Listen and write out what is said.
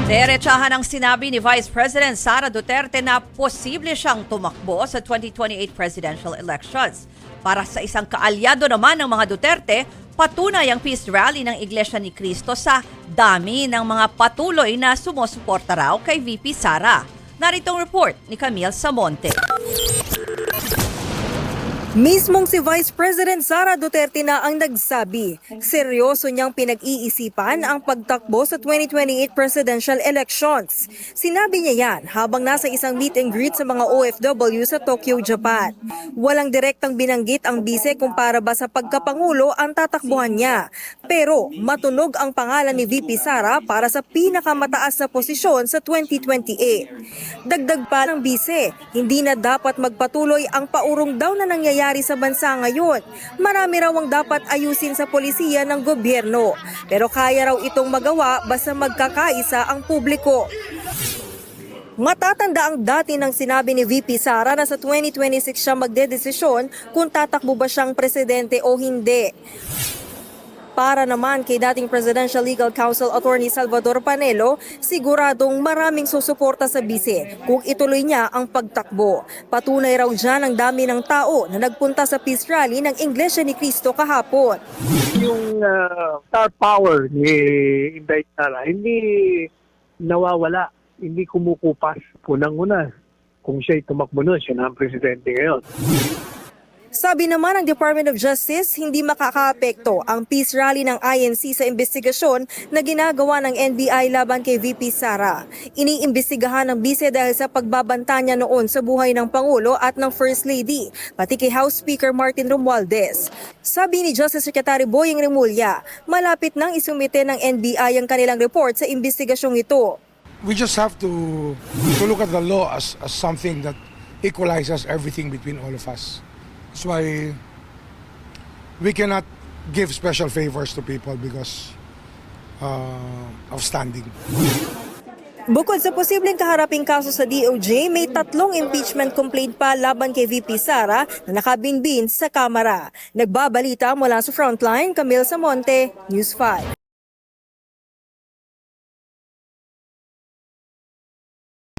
Derechahan ang sinabi ni Vice President Sara Duterte na posible siyang tumakbo sa 2028 presidential elections. Para sa isang kaalyado naman ng mga Duterte, patunay ang peace rally ng Iglesia ni Cristo sa dami ng mga patuloy na sumusuporta raw kay VP Sara. Narito ang report ni Camille Samonte. Mismong si Vice President Sara Duterte na ang nagsabi, seryoso niyang pinag-iisipan ang pagtakbo sa 2028 presidential elections. Sinabi niya yan habang nasa isang meet and greet sa mga OFW sa Tokyo, Japan. Walang direktang binanggit ang bise kung para ba sa pagkapangulo ang tatakbuhan niya. Pero matunog ang pangalan ni VP Sara para sa pinakamataas na posisyon sa 2028. Dagdag pa ng bise, hindi na dapat magpatuloy ang paurong daw na nangyayari sa bansa ngayon. Marami raw ang dapat ayusin sa polisiya ng gobyerno. Pero kaya raw itong magawa basta magkakaisa ang publiko. Matatanda ang dati ng sinabi ni VP Sara na sa 2026 siya magdedesisyon kung tatakbo ba siyang presidente o hindi. Para naman kay dating Presidential Legal Counsel Attorney Salvador Panelo, siguradong maraming susuporta sa bise kung ituloy niya ang pagtakbo. Patunay raw dyan ang dami ng tao na nagpunta sa peace rally ng Iglesia ni Cristo kahapon. Yung star power ni Inday Sara, hindi nawawala, hindi kumukupas. Unang-una, kung siya'y tumakbo nun, siya na ang presidente ngayon. Sabi naman ng Department of Justice, hindi makakaapekto ang peace rally ng INC sa investigasyon na ginagawa ng NBI laban kay VP Sara. Iniimbestigahan ng bise dahil sa pagbabanta niya noon sa buhay ng Pangulo at ng First Lady, pati kay House Speaker Martin Romualdez. Sabi ni Justice Secretary Boying Remulla, malapit nang isumite ng NBI ang kanilang report sa investigasyong ito. We just have to look at the law as something that equalizes everything between all of us. That's why we cannot give special favors to people because of standing. Bukod sa posibleng kaharaping kaso sa DOJ, may 3 impeachment complaint pa laban kay VP Sara na nakabinbin sa Kamara. Nagbabalita mula sa Frontline, Camille Samonte, News 5.